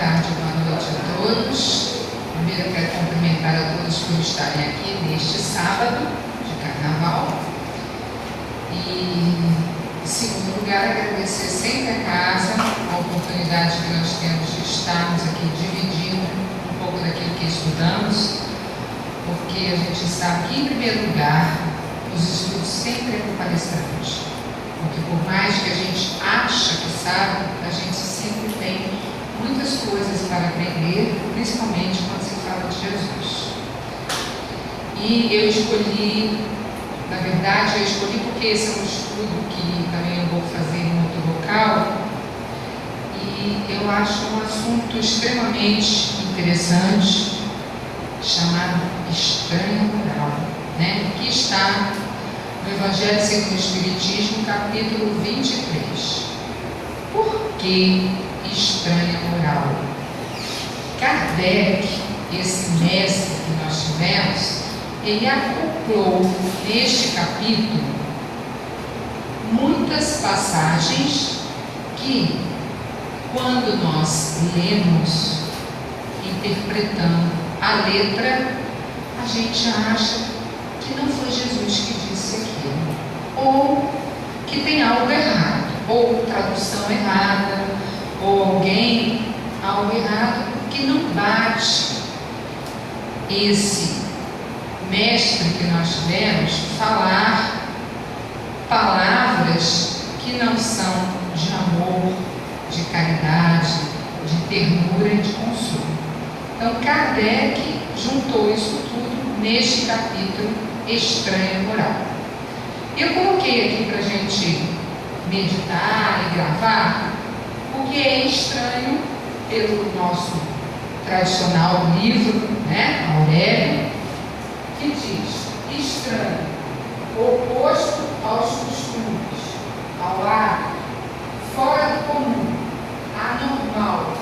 tarde, boa noite a todos. Primeiro, quero cumprimentar a todos por estarem aqui neste sábado de Carnaval. E, em segundo lugar, agradecer sempre a casa a oportunidade que nós temos de estarmos aqui dividindo um pouco daquilo que estudamos, porque a gente sabe que, em primeiro lugar, os estudos sempre é com palestrante. Porque por mais que a gente acha que sabe, a gente sempre tem muitas coisas para aprender, principalmente quando se fala de Jesus. E eu escolhi, na verdade, porque esse é um estudo que também eu vou fazer em outro local, e eu acho um assunto extremamente interessante, chamado estranha moral, que está no Evangelho segundo o Espiritismo, capítulo 23. Por que estranha moral? Kardec, esse mestre que nós tivemos, ele acoplou neste capítulo muitas passagens que, quando nós lemos, interpretando a letra, a gente acha que não foi Jesus que disse aquilo, ou que tem algo errado, ou tradução errada, ou alguém, algo errado, que não bate esse mestre que nós tivemos falar palavras que não são de amor, de caridade, de ternura e de consolo. Então Kardec juntou isso tudo neste capítulo Estranha Moral. Eu coloquei aqui para a gente meditar e gravar, porque é estranho pelo nosso tradicional livro, Aurélio, que diz: estranho, oposto aos costumes, ao ar, fora do comum, anormal,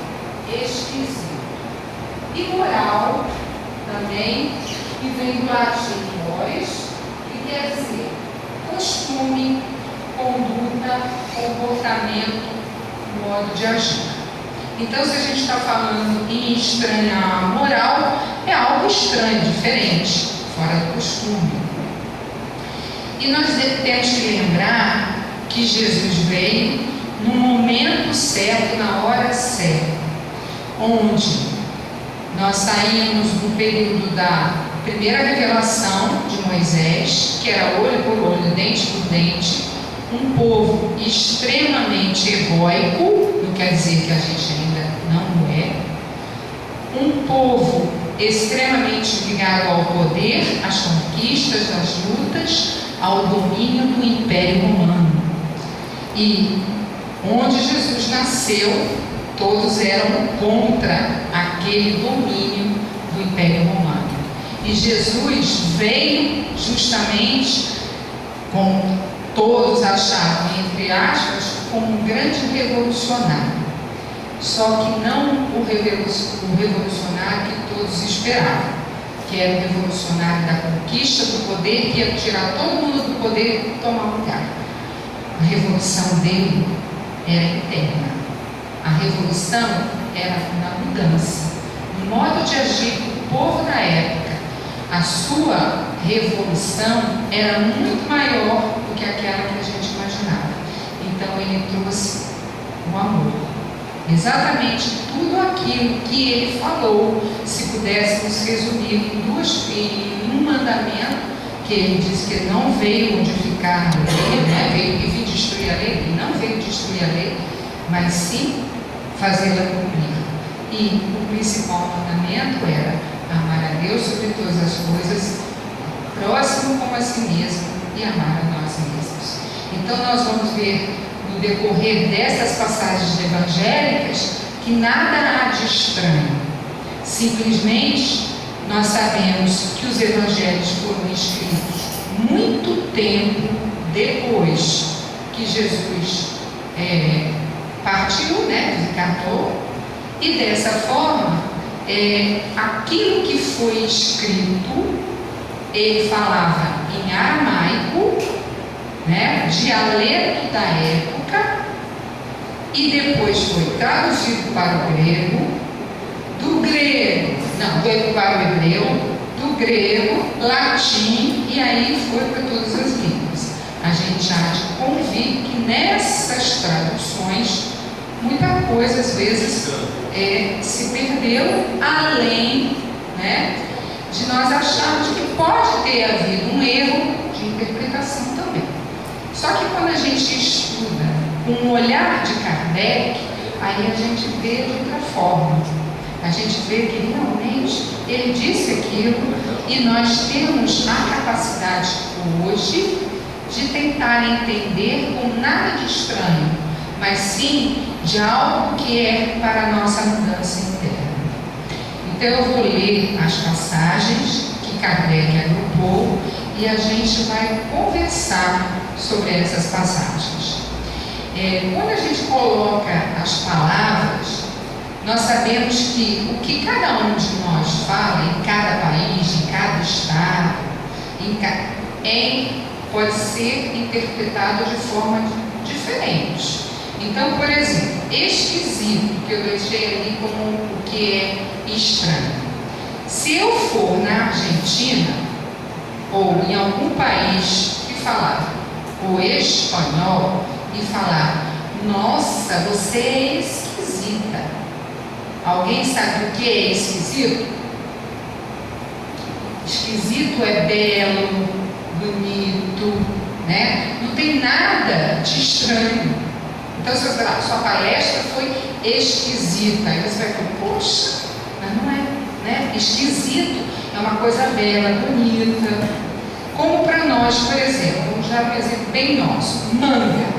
esquisito. E moral também, que vem do latim mores, que quer dizer costume, conduta, comportamento, modo de agir. Então, se a gente está falando em estranhar moral, é algo estranho, diferente, fora do costume. E nós temos que lembrar que Jesus veio no momento certo, na hora certa, onde nós saímos do período da primeira revelação de Moisés, que era olho por olho, dente por dente, um povo extremamente egóico, não quer dizer que a gente ainda não é, um povo extremamente ligado ao poder, às conquistas, às lutas, ao domínio do Império Romano. E onde Jesus nasceu, todos eram contra aquele domínio do Império Romano. E Jesus veio justamente, como todos achavam, entre aspas, como um grande revolucionário. Só que não o revolucionário que todos esperavam, que era o revolucionário da conquista do poder, que ia tirar todo mundo do poder e tomar lugar. A revolução dele era interna. A revolução era na mudança, no modo de agir do povo da época. A sua revolução era muito maior do que aquela que a gente imaginava. Então ele trouxe o amor. Exatamente tudo aquilo que ele falou, se pudéssemos resumir em um mandamento, que ele disse que ele não veio modificar a lei, veio vir destruir a lei, ele não veio destruir a lei, mas sim fazê-la cumprir. E o principal mandamento era amar a Deus sobre todas as coisas, próximo como a si mesmo, e amar a nós mesmos. Então nós vamos ver no decorrer dessas passagens evangélicas que nada há de estranho. Simplesmente nós sabemos que os evangelhos foram escritos muito tempo depois que Jesus partiu, desencarnou, e dessa forma aquilo que foi escrito, ele falava em aramaico, dialeto da época, e depois foi traduzido para o grego, para o hebreu, do grego, latim, e aí foi para todas as línguas. A gente há de convir que nessas traduções muita coisa às vezes se perdeu, além, né, de nós acharmos que pode ter havido um erro de interpretação também. Só que quando a gente estuda com o olhar de Kardec, aí a gente vê de outra forma. A gente vê que realmente ele disse aquilo e nós temos a capacidade hoje de tentar entender com nada de estranho, mas sim de algo que é para a nossa mudança interna. Então eu vou ler as passagens que Kardec agrupou e a gente vai conversar sobre essas passagens. Quando a gente coloca as palavras, nós sabemos que o que cada um de nós fala em cada país, em cada estado, pode ser interpretado de forma diferente. Então, por exemplo, esquisito, que eu deixei ali como o que é estranho. Se eu for na Argentina ou em algum país que falar o espanhol e falar: nossa, você é esquisita. Alguém sabe o que é esquisito? Esquisito é belo, bonito, né? Não tem nada de estranho. Então, se a sua palestra foi esquisita, aí você vai falar: poxa, mas não é, né? Esquisito é uma coisa bela, bonita. Como para nós, por exemplo, vamos dar um exemplo bem nosso: manga.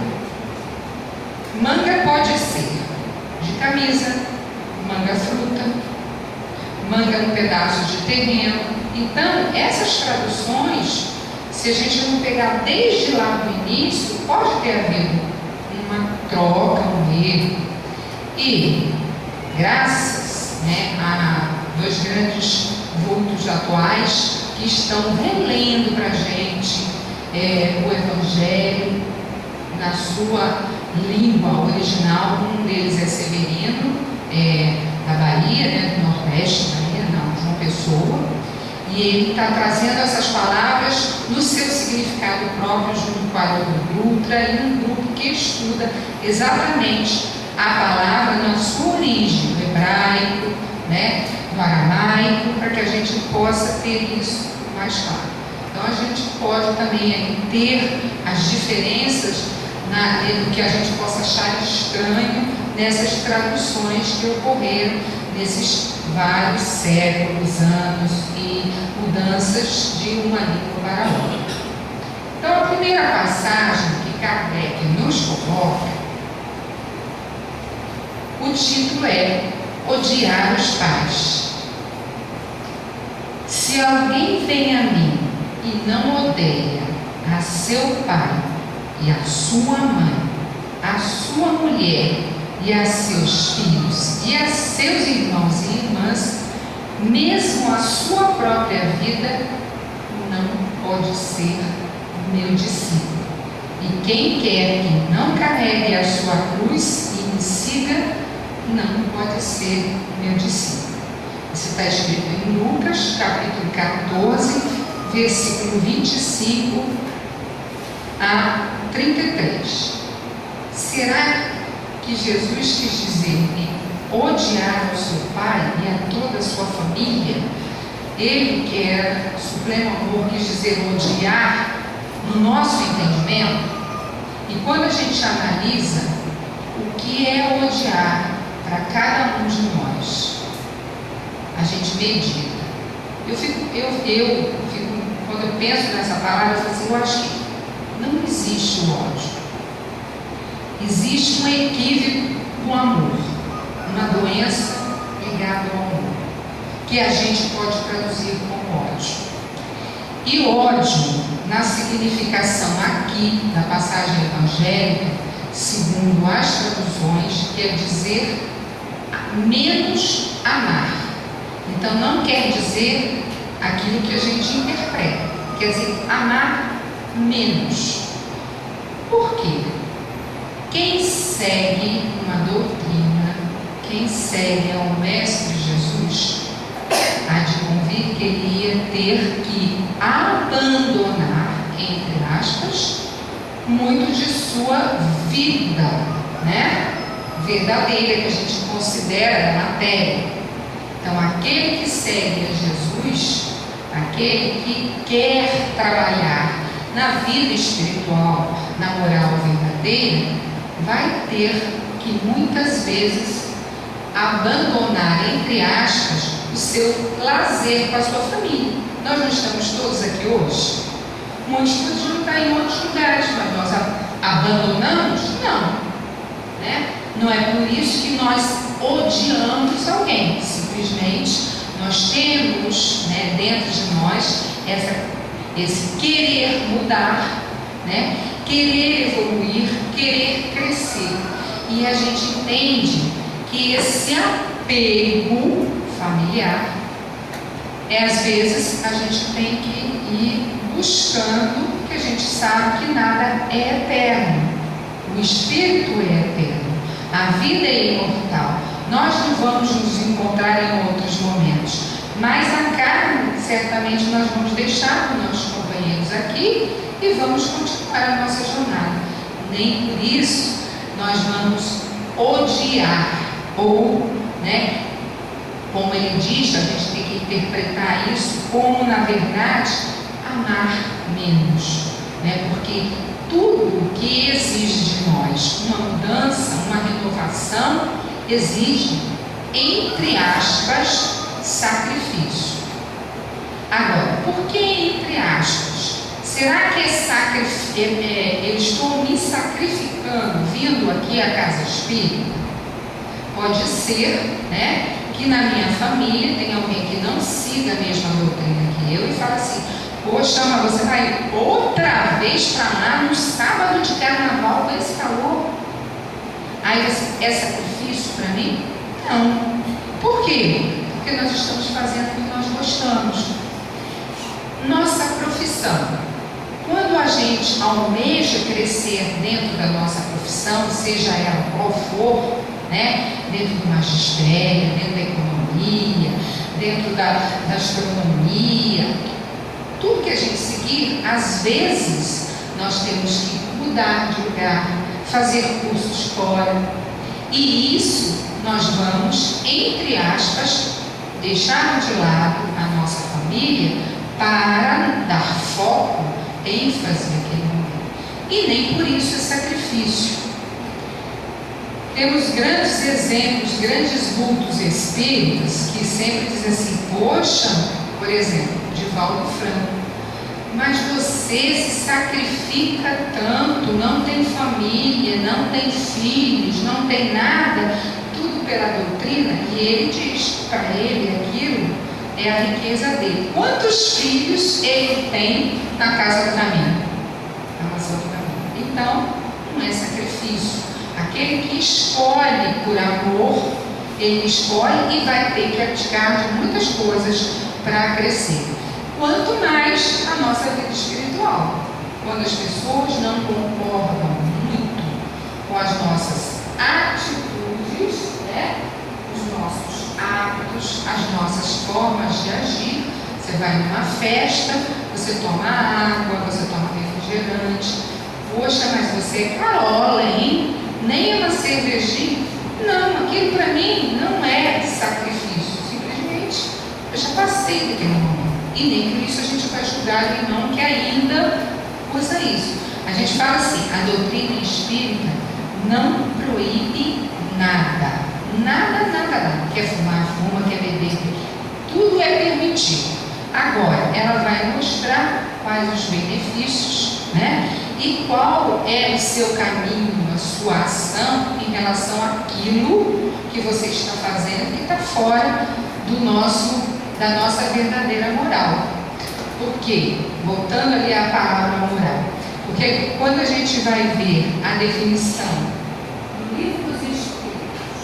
Manga pode ser de camisa, manga fruta, manga um pedaço de terreno. Então, essas traduções, se a gente não pegar desde lá do início, pode ter havido uma troca, um erro. E graças, né, a dois grandes vultos atuais que estão relendo para a gente o Evangelho na sua língua original. Um deles é Severino, da Bahia, né, do Nordeste, Bahia, não, João Pessoa, e ele está trazendo essas palavras no seu significado próprio, junto com a Haroldo Dutra e um grupo que estuda exatamente a palavra na sua origem, no hebraico, né, no aramaico, para que a gente possa ter isso mais claro. Então a gente pode também aí ter as diferenças do que a gente possa achar estranho nessas traduções que ocorreram nesses vários séculos, anos e mudanças de uma língua para outra. Então, a primeira passagem que Kardec nos coloca, o título é Odiar os Pais. Se alguém vem a mim e não odeia a seu pai e a sua mãe, a sua mulher e a seus filhos e a seus irmãos e irmãs, mesmo a sua própria vida, não pode ser meu discípulo. E quem quer que não carregue a sua cruz e me siga, não pode ser meu discípulo. Isso está escrito em Lucas, capítulo 14, versículo 25 a 33. Será que Jesus quis dizer odiar ao seu pai e a toda a sua família? Ele, que era supremo amor, quis dizer odiar no nosso entendimento? E quando a gente analisa o que é odiar para cada um de nós, a gente medita. Quando eu penso nessa palavra, eu falo assim: eu acho que não existe o ódio. Existe um equívoco do amor, uma doença ligada ao amor, que a gente pode traduzir como ódio. E ódio, na significação aqui da passagem evangélica, segundo as traduções, quer dizer menos amar. Então não quer dizer aquilo que a gente interpreta, quer dizer amar menos. Por quê? Quem segue uma doutrina, quem segue ao Mestre Jesus, a ter que abandonar, entre aspas, muito de sua vida, né? Verdadeira, que a gente considera da matéria. Então, aquele que segue a Jesus, aquele que quer trabalhar na vida espiritual, na moral verdadeira, vai ter que muitas vezes abandonar, entre aspas, o seu lazer com a sua família. Nós não estamos todos aqui hoje? Muitos podiam estar em outros lugares, mas nós abandonamos? Não, né? Não é por isso que nós odiamos alguém. Simplesmente nós temos, né, dentro de nós esse querer mudar, né? Querer evoluir, querer crescer. E a gente entende que esse apego familiar, às vezes a gente tem que ir buscando, porque a gente sabe que nada é eterno. O espírito é eterno, a vida é imortal. Nós não vamos nos encontrar em outros momentos, mas a carne, certamente nós vamos deixar com nossos companheiros aqui e vamos continuar a nossa jornada. Nem por isso nós vamos odiar, ou, né, como ele diz, a gente tem que interpretar isso como, na verdade, amar menos, né? Porque tudo que exige de nós uma mudança, uma renovação, exige, entre aspas, sacrifício. Agora, por que entre aspas? Será que eu estou me sacrificando vindo aqui à casa espírita? Pode ser, né, que na minha família tem alguém que não siga a mesma doutrina que eu e fala assim: poxa, mas você vai outra vez para lá no sábado de carnaval com esse calor? Aí é sacrifício para mim? Não. Por quê? Porque nós estamos fazendo o que nós gostamos. Nossa profissão. Quando a gente almeja crescer dentro da nossa profissão, seja ela qual for, né? Dentro do magistério, dentro da economia, dentro da astronomia, tudo que a gente seguir, às vezes nós temos que mudar de lugar, fazer cursos fora, e isso nós vamos, entre aspas, deixar de lado a nossa família para dar foco, ênfase naquele momento. E nem por isso é sacrifício. Temos grandes exemplos, grandes vultos espíritas que sempre dizem assim: poxa, por exemplo, Divaldo Franco, mas você se sacrifica tanto, não tem família, não tem filhos, não tem nada, tudo pela doutrina. E ele diz, para ele aquilo é a riqueza dele. Quantos filhos ele tem na casa do caminho? Na mansão do caminho. Então, não é sacrifício. Aquele que escolhe por amor, ele escolhe e vai ter que abdicar de muitas coisas para crescer. Quanto mais a nossa vida espiritual. Quando as pessoas não concordam muito com as nossas atitudes, né? Os nossos hábitos, as nossas formas de agir. Você vai numa festa, você toma água, você toma refrigerante. Poxa, mas você é carola, hein? Nem uma cervejinha. Não, aquilo para mim não é sacrifício. Simplesmente eu já passei daquele momento. E nem por isso a gente vai julgar o irmão que ainda usa isso. A gente fala assim: a doutrina espírita não proíbe nada. Nada, nada, nada. Quer fumar, fuma, quer beber, tudo é permitido. Agora, ela vai mostrar quais os benefícios, né? E qual é o seu caminho, a sua ação em relação àquilo que você está fazendo que está fora da nossa verdadeira moral. Por quê? Voltando ali à palavra moral. Porque quando a gente vai ver a definição do Livro dos Espíritos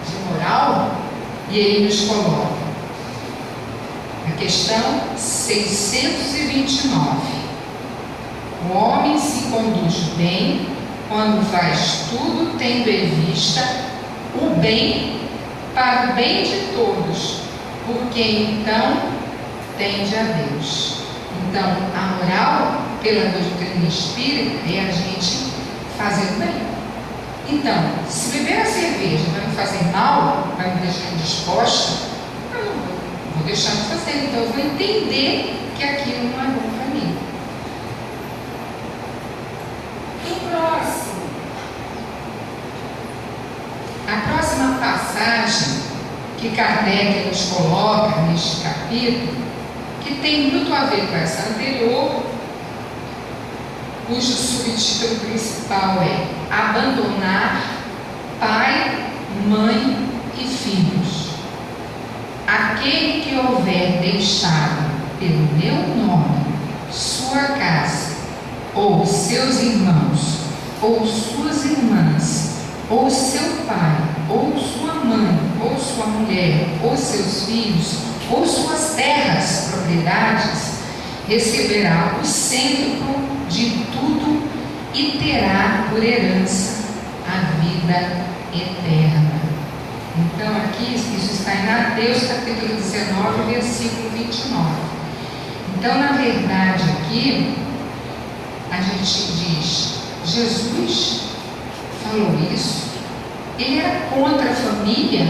de moral, e ele nos coloca a questão 629. O homem se conduz bem quando faz tudo tendo em vista o bem para o bem de todos porque então tende a Deus. Então, a moral pela doutrina espírita é a gente fazer o bem. Então, se beber a cerveja vai me fazer mal, vai me deixar indisposta, eu não vou deixar de fazer. Então, eu vou entender que aquilo não é bom para mim. O próximo. A próxima passagem que Kardec nos coloca neste capítulo, que tem muito a ver com essa anterior, cujo subtítulo principal é abandonar pai, mãe e filhos. Aquele que houver deixado pelo meu nome sua casa, ou seus irmãos, ou suas irmãs, ou seu pai, ou sua mãe, ou sua mulher, ou seus filhos, ou suas terras, propriedades, receberá o cêntuplo de tudo e terá por herança a vida eterna. Então aqui, isso está em Mateus capítulo 19, versículo 29. Então, na verdade, aqui a gente diz, Jesus falou isso, ele era contra a família.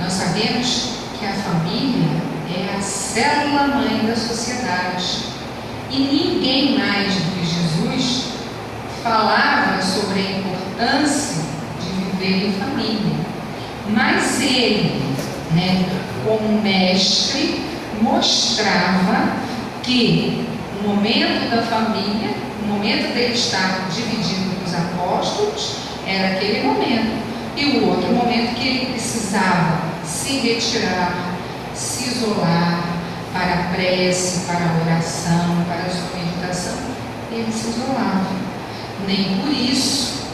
Nós sabemos que a família é a célula-mãe da sociedade. E ninguém mais do que Jesus falava sobre a importância de viver em família. Mas ele, como mestre, mostrava que o momento da família, o momento dele estar dividido com os apóstolos, era aquele momento. E o outro momento que ele precisava se retirar, se isolar para a prece, para a oração, para a sua meditação, ele se isolava. Nem por isso,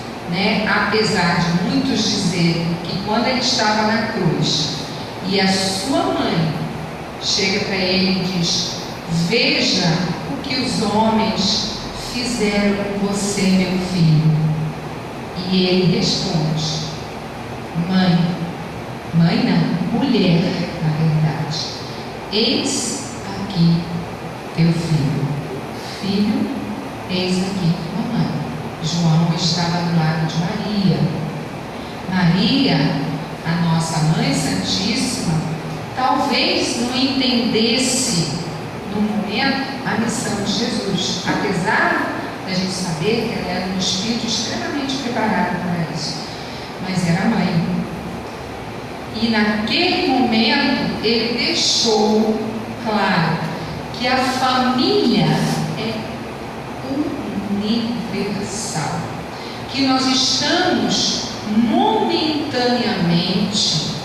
apesar de muitos dizerem que quando ele estava na cruz e a sua mãe chega para ele e diz: veja o que os homens fizeram com você, meu filho. E ele responde: mãe não, mulher, na verdade, eis aqui teu filho. Filho, eis aqui tua mãe. João estava do lado de Maria. Maria, a nossa Mãe Santíssima, talvez não entendesse no momento a missão de Jesus, apesar da gente saber que ela era um espírito extremamente preparado para isso, mas era mãe. E naquele momento ele deixou claro que a família é universal, que nós estamos momentaneamente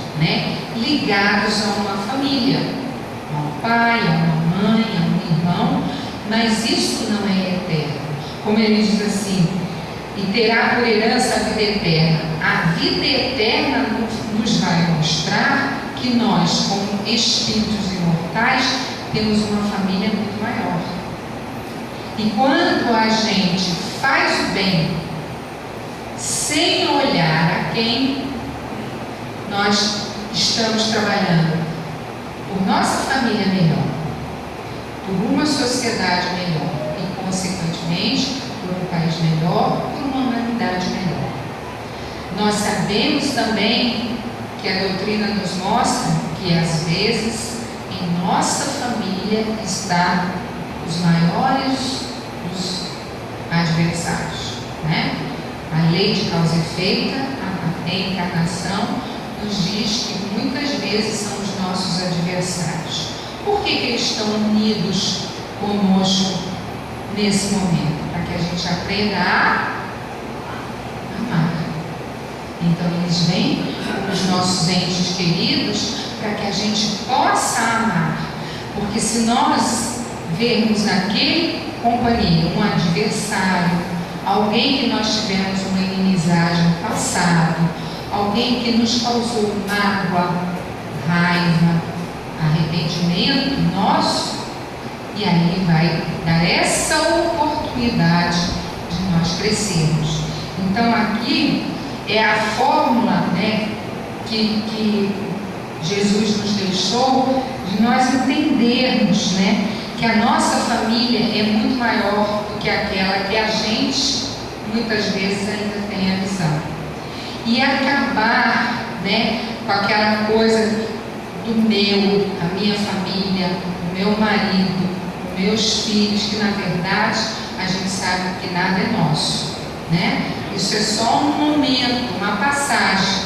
ligados a uma família, a um pai, a uma mãe, a um irmão, mas isso não é eterno. Como ele diz assim: e terá por herança a vida eterna. A vida eterna nos vai mostrar que nós, como espíritos imortais, temos uma família muito maior. E quando a gente faz o bem, sem olhar a quem, nós estamos trabalhando por nossa família melhor, por uma sociedade melhor e, consequentemente, por um país melhor, por uma humanidade melhor. Nós sabemos também que a doutrina nos mostra que, às vezes, em nossa família está os maiores dos adversários, A lei de causa e efeito, a reencarnação, nos diz que muitas vezes são os nossos adversários. Por que eles estão unidos conosco nesse momento? Para que a gente aprenda a amar. Então eles vêm, os nossos entes queridos, para que a gente possa amar. Porque se nós vermos naquele companheiro um adversário, alguém que nós tivemos uma inimizade no passado, alguém que nos causou mágoa, raiva, arrependimento nosso, e aí vai dar essa oportunidade de nós crescermos. Então aqui é a fórmula que Jesus nos deixou, de nós entendermos, né, que a nossa família é muito maior do que aquela que a gente muitas vezes ainda tem a visão. E acabar, né, com aquela coisa do meu, a minha família, o meu marido, os meus filhos, que na verdade a gente sabe que nada é nosso, né? Isso é só um momento, uma passagem,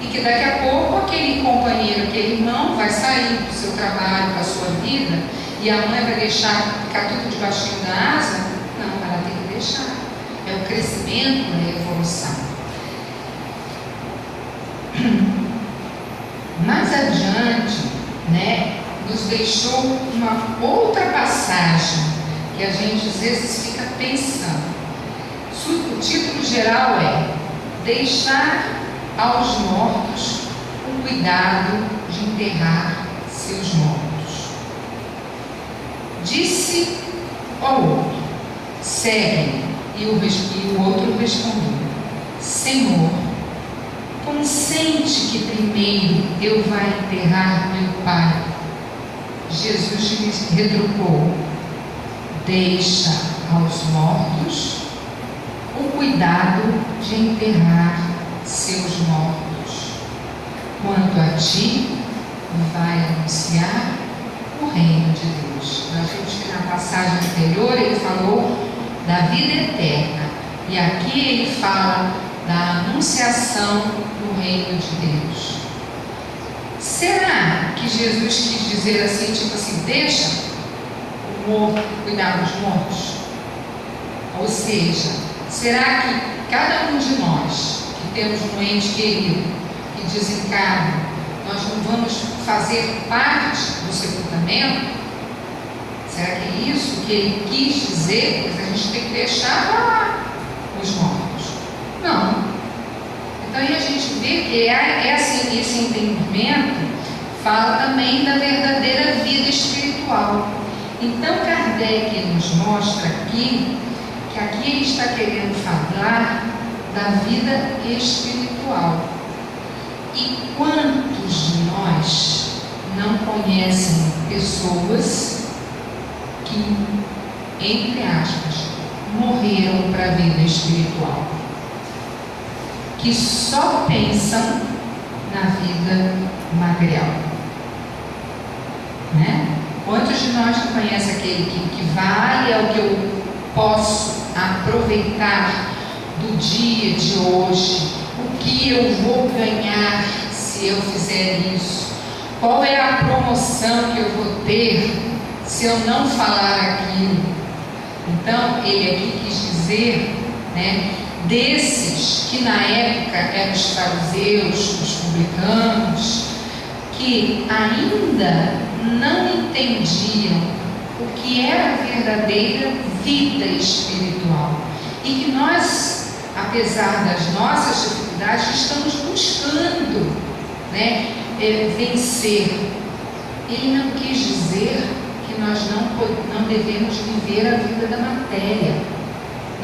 e que daqui a pouco aquele companheiro, aquele irmão vai sair do seu trabalho, da sua vida, e a mãe vai deixar ficar tudo debaixo da asa? Não, ela tem que deixar. É o crescimento, é a evolução. Mais adiante, né, nos deixou uma outra passagem que a gente às vezes fica pensando. O título geral é: deixar aos mortos o cuidado de enterrar seus mortos. Disse ao outro: segue. E o outro respondeu: Senhor, consente que primeiro eu vá enterrar meu pai. Jesus lhe retrucou: deixa aos mortos o cuidado de enterrar seus mortos. Quanto a ti, vai anunciar o reino de Deus. A gente, na passagem anterior, ele falou da vida eterna, e aqui ele fala da anunciação do reino de Deus. Será que Jesus quis dizer assim, tipo assim, deixa o morto cuidar dos mortos? Ou seja, será que cada um de nós que temos um ente querido que desencarna, nós não vamos fazer parte do sepultamento? Será que é isso que ele quis dizer? Porque a gente tem que deixar lá os mortos. Não. Então aí a gente vê que assim, esse entendimento fala também da verdadeira vida espiritual. Então Kardec nos mostra aqui que aqui ele está querendo falar da vida espiritual. E quantos de nós não conhecem pessoas que, entre aspas, morreram para a vida espiritual, que só pensam na vida material, né? Quantos de nós não conhecem aquele que vale é o que eu posso aproveitar do dia de hoje, o que eu vou ganhar se eu fizer isso, qual é a promoção que eu vou ter se eu não falar aquilo? Então ele aqui quis dizer, né, desses que na época eram os fariseus, os publicanos, que ainda não entendiam o que era a verdadeira vida espiritual, e que nós, apesar das nossas dificuldades, estamos buscando, né, vencer. Ele não quis dizer que nós não devemos viver a vida da matéria.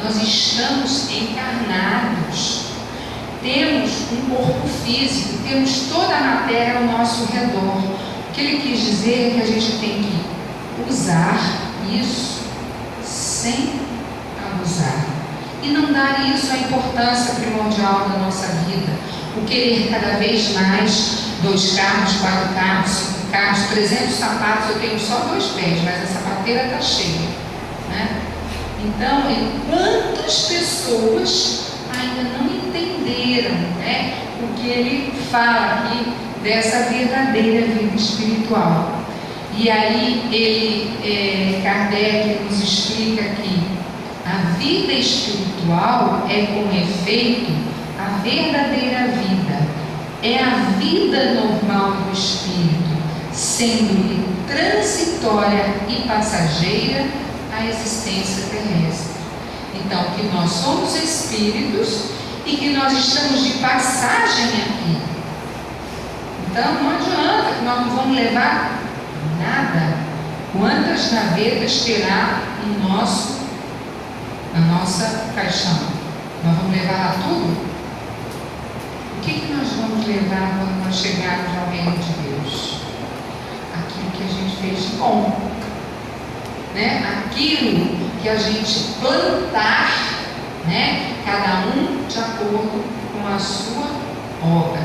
Nós estamos encarnados, temos um corpo físico, temos toda a matéria ao nosso redor. O que ele quis dizer é que a gente tem que usar isso sem abusar, e não dar isso a importância primordial da nossa vida, o querer cada vez mais 2 carros, 4 carros, 5 carros, 300 sapatos. Eu tenho só 2 pés, mas a sapateira está cheia, né? Então, quantas pessoas ainda não entenderam, né, o que ele fala aqui dessa verdadeira vida espiritual? E aí Kardec nos explica que a vida espiritual é, com efeito, a verdadeira vida, é a vida normal do espírito, sendo-lhe transitória e passageira a existência terrestre. Então, que nós somos espíritos e que nós estamos de passagem aqui. Então não adianta, que nós não vamos levar nada. Quantas navetas terá na nossa caixão? Nós vamos levar lá tudo? O que nós vamos levar quando nós chegarmos ao reino de Deus? fez de bom. Né? Aquilo que a gente plantar, né? Cada um de acordo com a sua obra.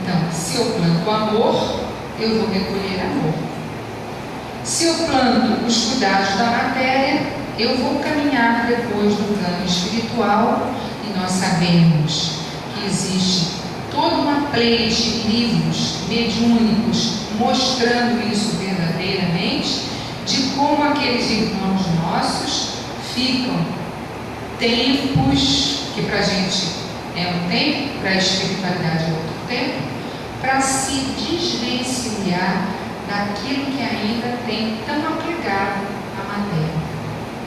Então, se eu planto amor, eu vou recolher amor. Se eu planto os cuidados da matéria, eu vou caminhar depois no plano espiritual, e nós sabemos que existe toda uma pleia de livros mediúnicos mostrando isso verdadeiramente, de como aqueles irmãos nossos ficam tempos, que para a gente é um tempo, para a espiritualidade é outro tempo, para se desvencilhar daquilo que ainda tem tão apegado à matéria.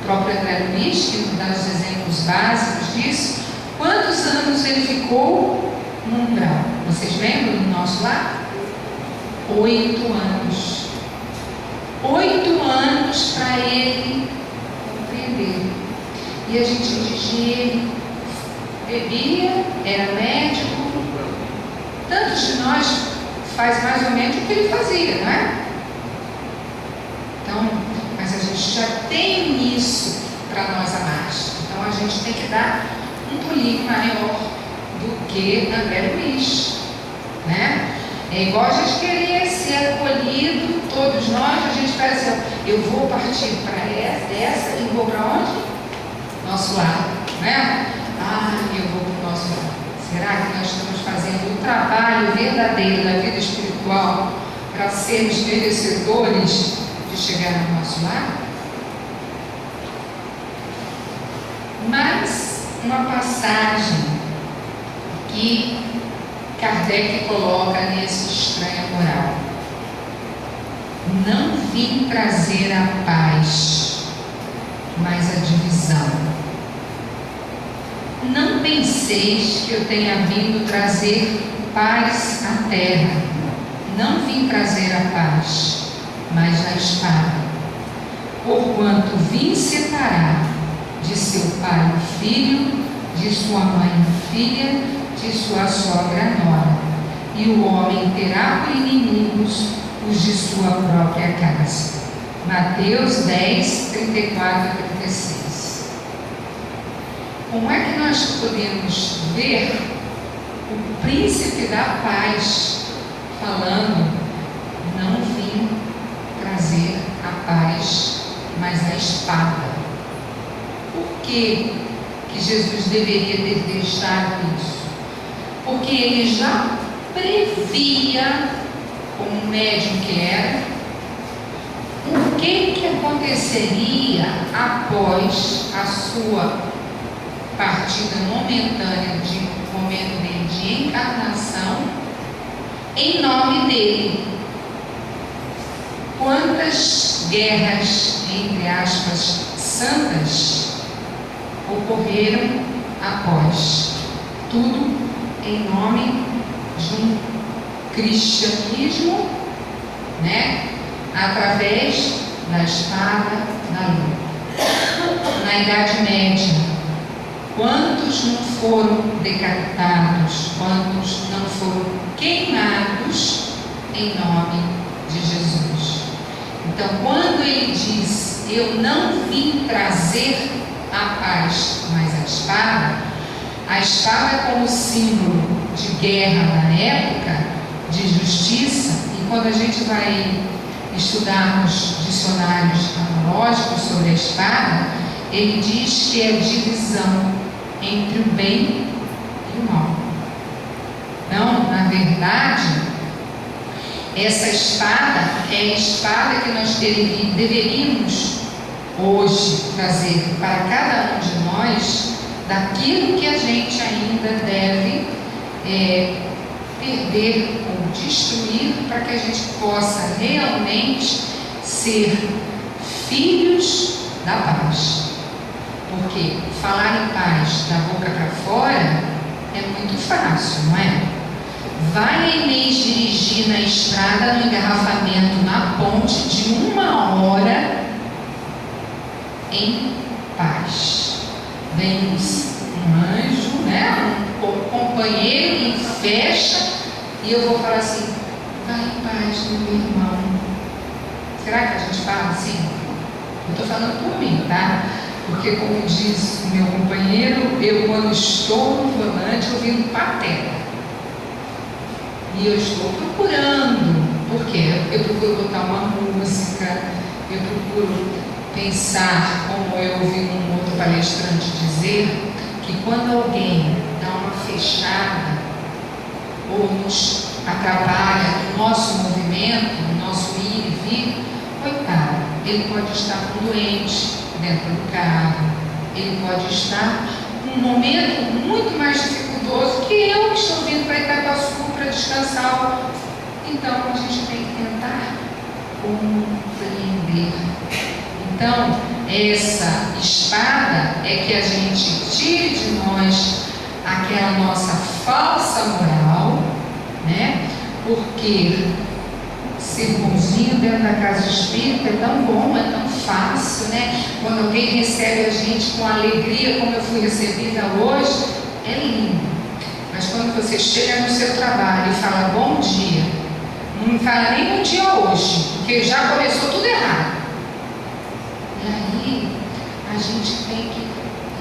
O próprio André Luiz, que nos dá os exemplos básicos disso, quantos anos ele ficou no umbral? Vocês lembram do nosso lar? 8 anos. 8 anos para ele compreender. E a gente diz que ele bebia, era médico. Tantos de nós faz mais ou menos o que ele fazia, não é? Então, mas a gente já tem isso para nós abaixo. Então a gente tem que dar um pulinho maior do que André Luiz, né? É igual a gente querer ser acolhido, todos nós, a gente faz assim, eu vou partir para essa e vou para onde? Nosso lado, né? Eu vou para o nosso lado. Será que nós estamos fazendo o trabalho verdadeiro da vida espiritual para sermos merecedores de chegar ao nosso lar? Mas uma passagem que Kardec coloca nesse estranha moral: não vim trazer a paz, mas a divisão. Não penseis que eu tenha vindo trazer paz à terra. Não vim trazer a paz, mas a espada. Porquanto vim separar de seu pai o filho, de sua mãe a filha, de sua sogra a nora. E o homem terá por inimigos os de sua própria casa. Mateus 10, 34 a 36. Como é que nós podemos ver o príncipe da paz falando: não vim trazer a paz, mas a espada? Por que Jesus deveria ter deixado isso? Porque ele já previa, como médium que era, o que aconteceria após a sua partida momentânea, de momento dele de encarnação, em nome dele. Quantas guerras, entre aspas, santas ocorreram após? Tudo em nome de um cristianismo, né? Através da espada da luz. Na Idade Média, quantos não foram decapitados, quantos não foram queimados em nome de Jesus? Então, quando ele diz: eu não vim trazer a paz, mas a espada como símbolo de guerra na época, de justiça, e quando a gente vai estudar os dicionários analógicos sobre a espada, ele diz que é a divisão entre o bem e o mal. Não, na verdade, essa espada é a espada que nós deveríamos hoje trazer para cada um de nós, daquilo que a gente ainda deve perder ou destruir, para que a gente possa realmente ser filhos da paz. Porque falar em paz da boca para fora é muito fácil, não é? Vai a Inês dirigir na estrada no engarrafamento na ponte de 1 hora em paz. Vem um anjo, né? Um companheiro, e fecha, e eu vou falar assim: vai em paz, meu irmão. Será que a gente fala assim? Eu estou falando por mim, tá? Porque, como diz o meu companheiro, eu, quando estou no volante, ouvindo Pateta. E eu estou procurando. Por quê? Eu procuro botar uma música, eu procuro pensar, como eu ouvi um outro palestrante dizer, que quando alguém dá uma fechada ou nos atrapalha no nosso movimento, no nosso ir e vir, coitado, ele pode estar com doente dentro do carro, ele pode estar num momento muito mais dificultoso que eu que estou vindo para Itaguaçu para descansar. Então a gente tem que tentar compreender. Então, essa espada é que a gente tire de nós aquela nossa falsa moral, né? Porque ser bonzinho dentro da casa espírita é tão bom, é tão fácil, né? Quando alguém recebe a gente com alegria, como eu fui recebida hoje, é lindo. Mas quando você chega no seu trabalho e fala bom dia, não fala nem bom dia hoje, porque já começou tudo errado. E aí a gente tem que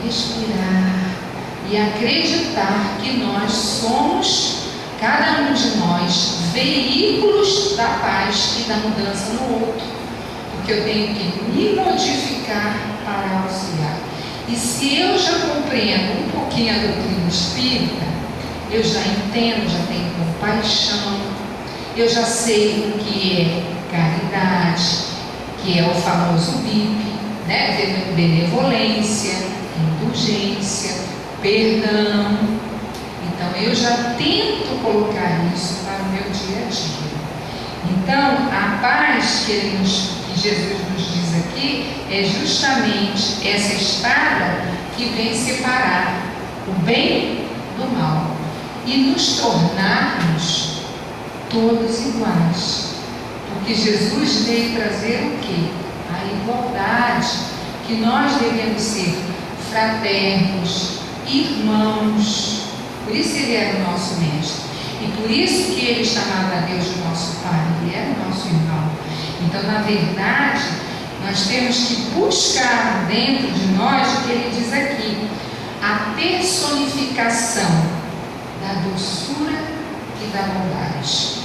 respirar e acreditar que nós somos, cada um de nós, veículos da paz e da mudança no outro. Porque eu tenho que me modificar para auxiliar. E se eu já compreendo um pouquinho a doutrina espírita, eu já entendo, já tenho compaixão, eu já sei o que é caridade, que é o famoso BIP, né? Benevolência, indulgência, perdão. Então eu já tento colocar isso para o meu dia a dia. Então a paz que Jesus nos diz aqui é justamente essa espada que vem separar o bem do mal e nos tornarmos todos iguais. Porque Jesus veio trazer o quê? A igualdade, que nós devemos ser fraternos, irmãos. Por isso ele era o nosso mestre. E por isso que ele chamava a Deus de nosso Pai. Ele era o nosso irmão. Então, na verdade, nós temos que buscar dentro de nós o que ele diz aqui: a personificação da doçura e da bondade.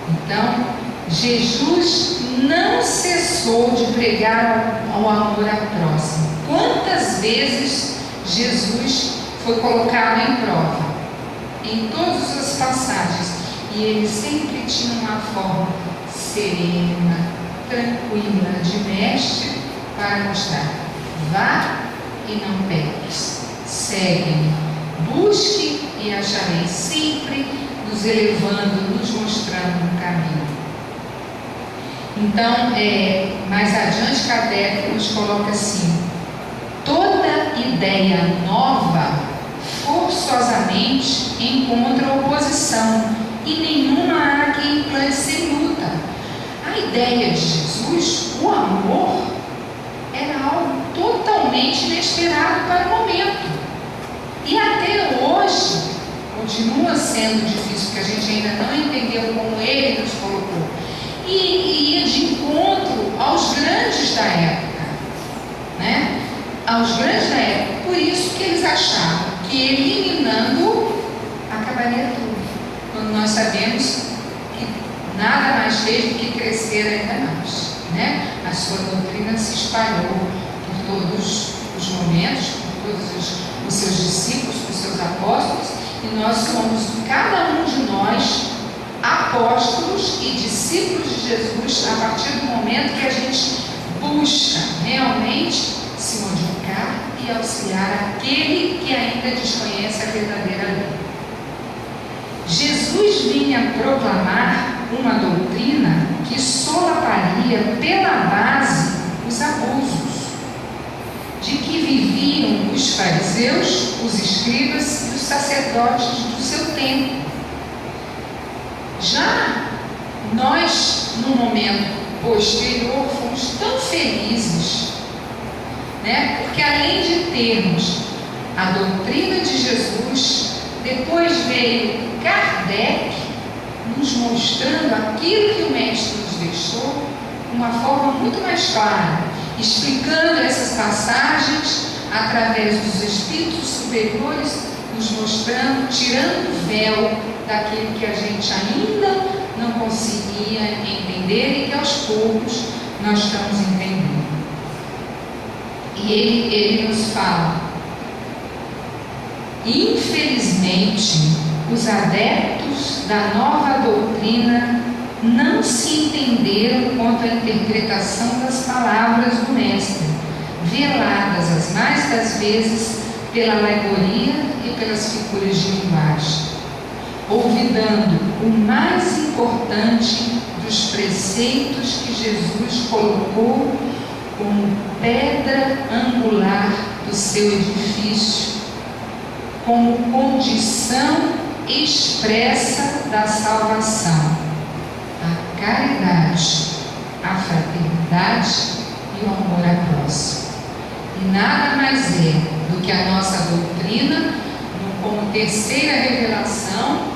Então, Jesus não cessou de pregar ao amor ao próximo. Quantas vezes Jesus foi colocado em prova? Em todas as passagens. E ele sempre tinha uma forma serena, tranquila, de mestre, para mostrar: vá e não peques, segue-me, busque e acharei, sempre nos elevando, nos mostrando um caminho. Então, mais adiante, Kardec nos coloca assim: toda ideia nova forçosamente encontra oposição e nenhuma há que implante sem luta. A ideia de Jesus, o amor, era algo totalmente inesperado para o momento. E até hoje continua sendo difícil, porque a gente ainda não entendeu como ele nos colocou. E ia de encontro aos grandes da época, né? Aos grandes da época. Por isso que eles achavam que eliminando acabaria tudo. Quando nós sabemos que nada mais fez do que crescer ainda mais, né? A sua doutrina se espalhou por todos os momentos, por todos os seus discípulos, por seus apóstolos, e nós somos, cada um de nós, apóstolos e discípulos de Jesus a partir do momento que a gente busca realmente se modificar e auxiliar aquele que ainda desconhece a verdadeira lei. Jesus vinha proclamar uma doutrina que solaparia pela base os abusos de que viviam os fariseus, os escribas e os sacerdotes do seu tempo. Já nós, no momento posterior, fomos tão felizes, né? Porque além de termos a doutrina de Jesus, depois veio Kardec nos mostrando aquilo que o Mestre nos deixou uma forma muito mais clara, explicando essas passagens através dos espíritos superiores, nos mostrando, tirando o véu daquilo que a gente ainda não conseguia entender e que aos poucos nós estamos entendendo. E ele nos fala: infelizmente, os adeptos da nova doutrina não se entenderam quanto à interpretação das palavras do Mestre, veladas as mais das vezes pela alegoria e pelas figuras de linguagem, olvidando o mais importante dos preceitos que Jesus colocou como pedra angular do seu edifício, como condição expressa da salvação: a caridade, a fraternidade e o amor ao próximo. E nada mais é do que a nossa doutrina, como terceira revelação,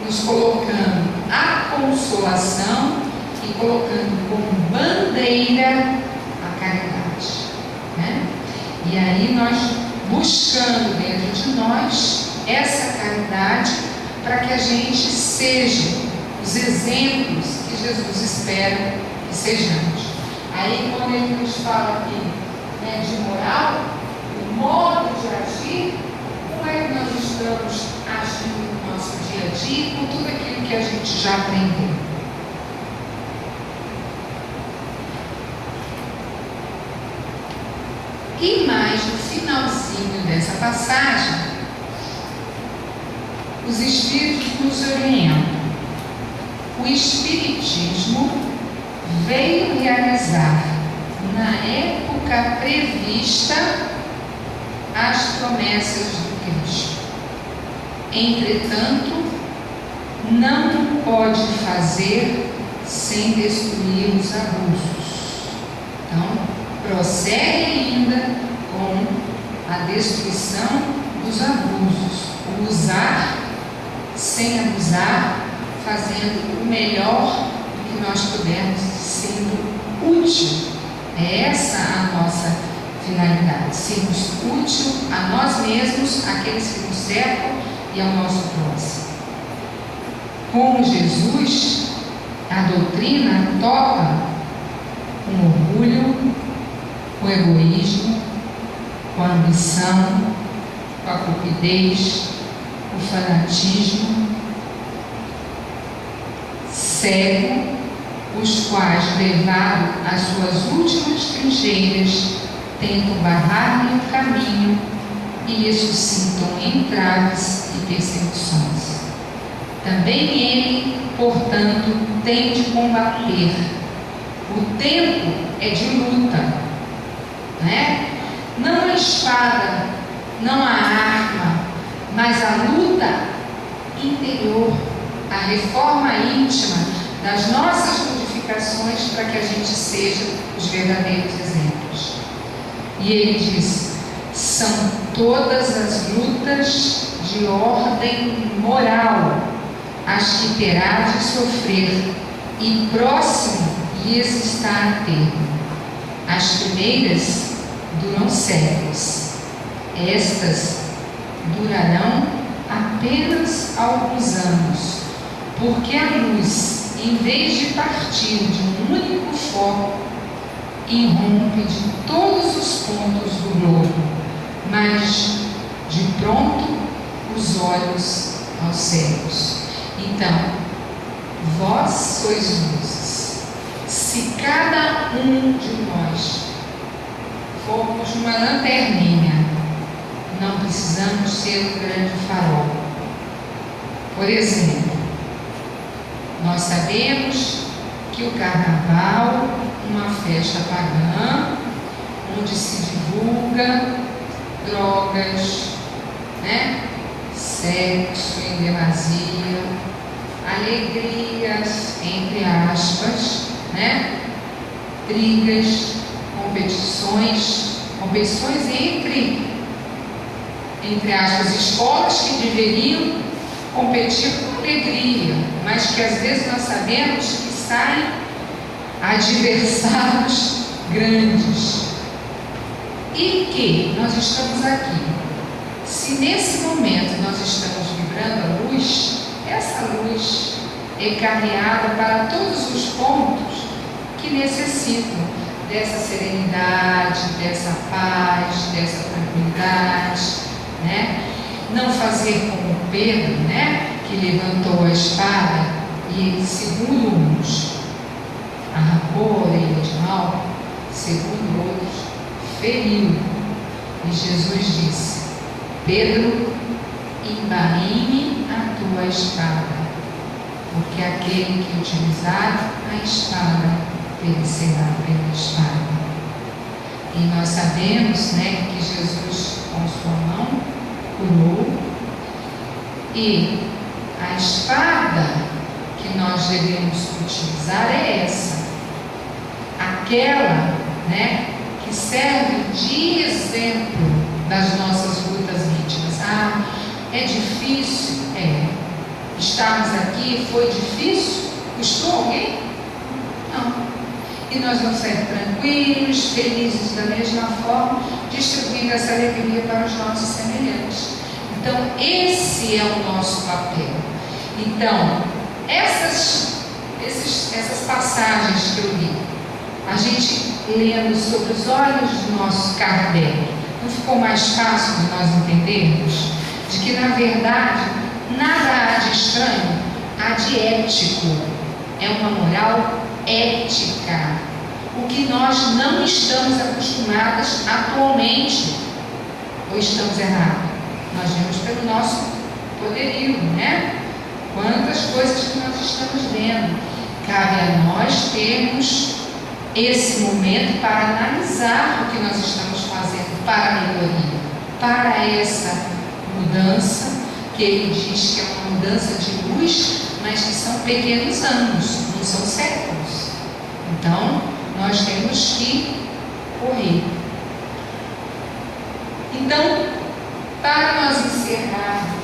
nos colocando a consolação e colocando como bandeira a caridade, né? E aí nós buscando dentro de nós essa caridade para que a gente seja os exemplos que Jesus espera que sejamos. Aí quando ele nos fala aqui, né, de moral, o modo de agir, como é que nós estamos agindo no nosso dia a dia com tudo aquilo que a gente já aprendeu? E mais no finalzinho dessa passagem, os Espíritos nos orientam. O Espiritismo veio realizar, na época prevista, as promessas do Cristo. Entretanto, não pode fazer sem destruir os abusos. Então, prossegue ainda com a destruição dos abusos, o usar sem abusar, fazendo o melhor que nós pudermos, sendo útil. É essa a nossa finalidade, sermos útil a nós mesmos, àqueles que nos cercam e ao nosso próximo. Como Jesus, a doutrina toca com o orgulho, com o egoísmo, com a ambição, com a cupidez, o fanatismo cego, os quais, levados às suas últimas trincheiras, tentam barrar-lhe o caminho e lhe suscitam entraves e perseguições. Também ele, portanto, tem de combater. O tempo é de luta, né? Não a espada, não a arma, mas a luta interior, a reforma íntima das nossas modificações para que a gente seja os verdadeiros exemplos. E ele diz: são todas as lutas de ordem moral as que terá de sofrer, e próximo lhes está a termo. As primeiras duram séculos, estas durarão apenas alguns anos, porque a luz, em vez de partir de um único foco, irrompe de todos os pontos do globo, mas de pronto os olhos aos cegos. Então, vós sois luzes. Se cada um de nós formos uma lanterninha, não precisamos ser um grande farol. Por exemplo, nós sabemos que o carnaval, uma festa pagã, onde se divulga drogas, né? Sexo em demasia, alegrias, entre aspas, né? Brigas, competições entre aspas, escolas que deveriam competir com alegria, mas que às vezes nós sabemos que saem adversários grandes. E que nós estamos aqui. Se nesse momento nós estamos vibrando a luz, essa luz é carreada para todos os pontos que necessitam dessa serenidade, dessa paz, dessa tranquilidade, né? Não fazer como Pedro, né? Que levantou a espada e, segundo uns, arrancou a orelha de Malco, segundo outros, feriu. E Jesus disse: Pedro, embainhe a tua espada, porque aquele que utilizar a espada perecerá pela espada. E nós sabemos, né, que Jesus com sua mão curou, e a espada que nós devemos utilizar é essa, aquela, né, que serve de exemplo das nossas lutas íntimas. Ah, é difícil? É. Estarmos aqui foi difícil? Custou alguém? Não. E nós vamos sair tranquilos, felizes da mesma forma, distribuindo essa alegria para os nossos semelhantes. Então, esse é o nosso papel. Então, essas passagens que eu li, a gente lendo sobre os olhos do nosso Kardec, não ficou mais fácil de nós entendermos de que, na verdade, nada há de estranho, há de ético. É uma moral ética, o que nós não estamos acostumadas atualmente. Ou estamos errados? Nós vemos pelo nosso poderio, né? Quantas coisas que nós estamos vendo. Cabe a nós termos esse momento para analisar o que nós estamos fazendo para a melhoria, para essa mudança, que ele diz que é uma mudança de luz, mas que são pequenos anos, não são séculos. Então, nós temos que correr. Então, para nós encerrarmos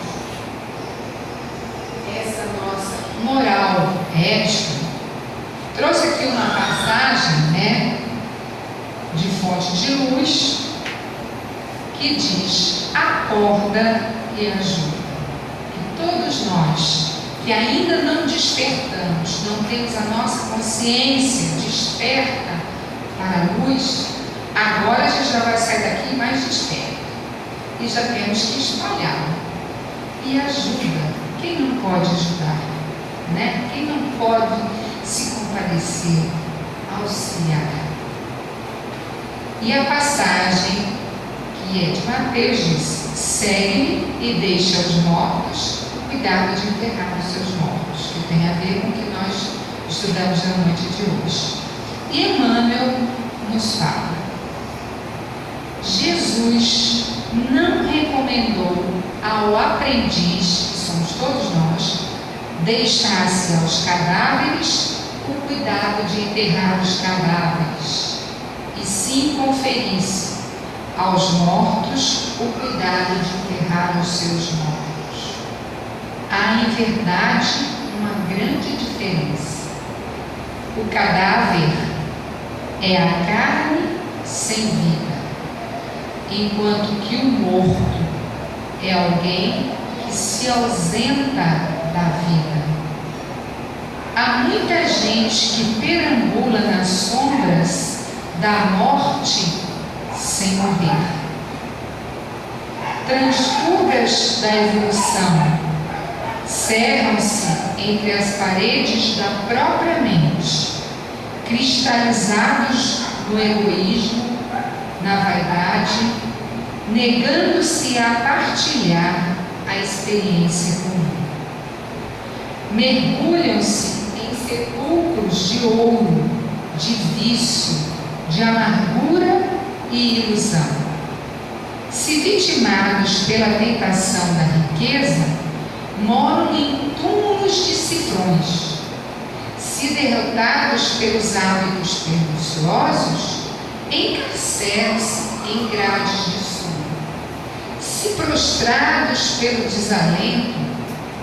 essa nossa moral ética, trouxe aqui uma passagem, né, de fonte de luz, que diz: acorda e ajuda. Que todos nós que ainda não despertamos, não temos a nossa consciência desperta para a luz, agora a gente já vai sair daqui mais desperto. E já temos que espalhá-la. E ajuda. Quem não pode ajudar? Né? Quem não pode se compadecer, auxiliar? E a passagem que é de Mateus diz: segue e deixa aos mortos o cuidado de enterrar os seus mortos, que tem a ver com o que nós estudamos na noite de hoje. E Emmanuel nos fala: Jesus não recomendou ao aprendiz, que somos todos nós, deixar-se aos cadáveres o cuidado de enterrar os cadáveres, e sim conferisse aos mortos o cuidado de enterrar os seus mortos. Há, em verdade, uma grande diferença. O cadáver é a carne sem vida, enquanto que o morto é alguém que se ausenta da vida. Há muita gente que perambula nas sombras da morte sem morrer. Transfugas da evolução cerram-se entre as paredes da própria mente, cristalizados no egoísmo, na vaidade, negando-se a partilhar a experiência comum. Mergulham-se em sepulcros de ouro, de vício, de amargura e ilusão. Se vitimados pela tentação da riqueza, moram em túmulos de cifrões. Se derrotados pelos hábitos perniciosos, encarceram-se em grades de sono. Se prostrados pelo desalento,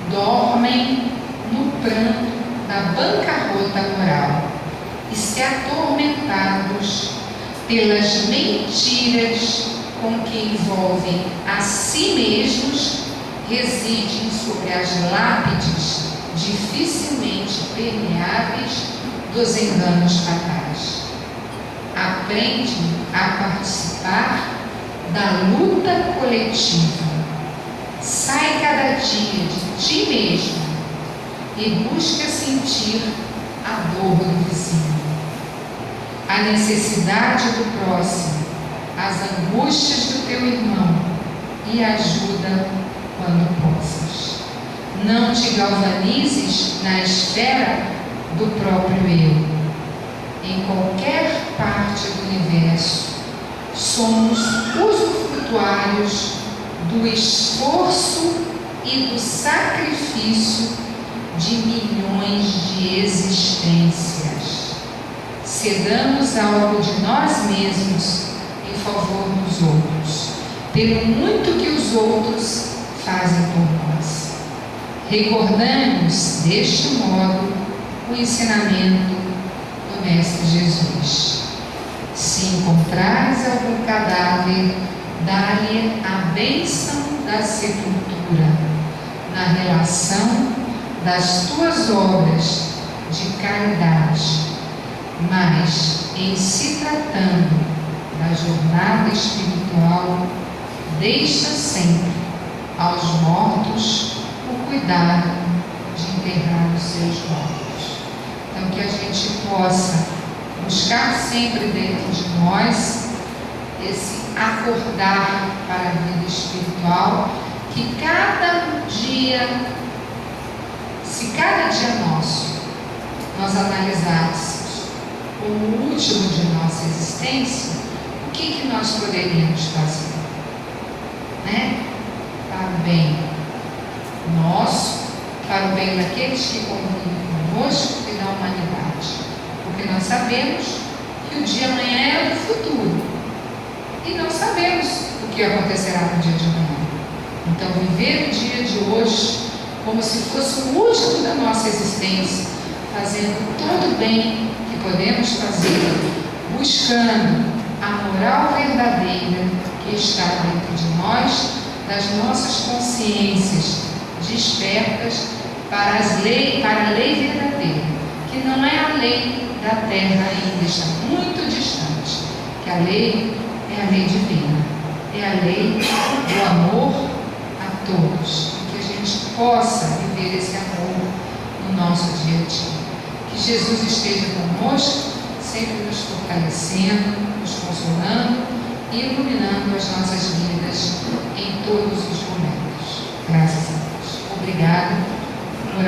dormem no pranto da bancarrota moral. e se atormentados pelas mentiras com que envolvem a si mesmos, residem sobre as lápides dificilmente permeáveis dos enganos fatais. Aprende a participar da luta coletiva. Sai cada dia de ti mesmo e busca sentir a dor do vizinho, a necessidade do próximo, as angústias do teu irmão, e ajuda quando possas. Não te galvanizes na esfera do próprio eu. Em qualquer parte do universo, somos usufrutuários do esforço e do sacrifício de milhões de existências. Cedamos algo de nós mesmos em favor dos outros, pelo muito que os outros fazem por nós. Recordamos, deste modo, o ensinamento do Mestre Jesus. Se encontrares algum cadáver, dá-lhe a bênção da sepultura, na relação das tuas obras de caridade, mas em se tratando da jornada espiritual, deixa sempre aos mortos o cuidado de enterrar os seus mortos. Então, que a gente possa buscar sempre dentro de nós esse acordar para a vida espiritual, que cada dia, se cada dia nosso nós analisarmos o último de nossa existência, o que nós poderíamos fazer? Para o bem nosso, para o bem daqueles que convivem conosco e da humanidade. Porque nós sabemos que o dia amanhã é do futuro e não sabemos o que acontecerá no dia de amanhã. Então, viver o dia de hoje como se fosse o último da nossa existência, fazendo todo o bem que podemos fazer, buscando a moral verdadeira que está dentro de nós, das nossas consciências despertas para a lei verdadeira, que não é a lei da terra ainda, está muito distante, que a lei é a lei divina, é a lei do amor a todos, que a gente possa viver esse amor no nosso dia a dia. Que Jesus esteja conosco, sempre nos fortalecendo, nos consolando e iluminando as nossas vidas em todos os momentos. Graças a Deus. Obrigado por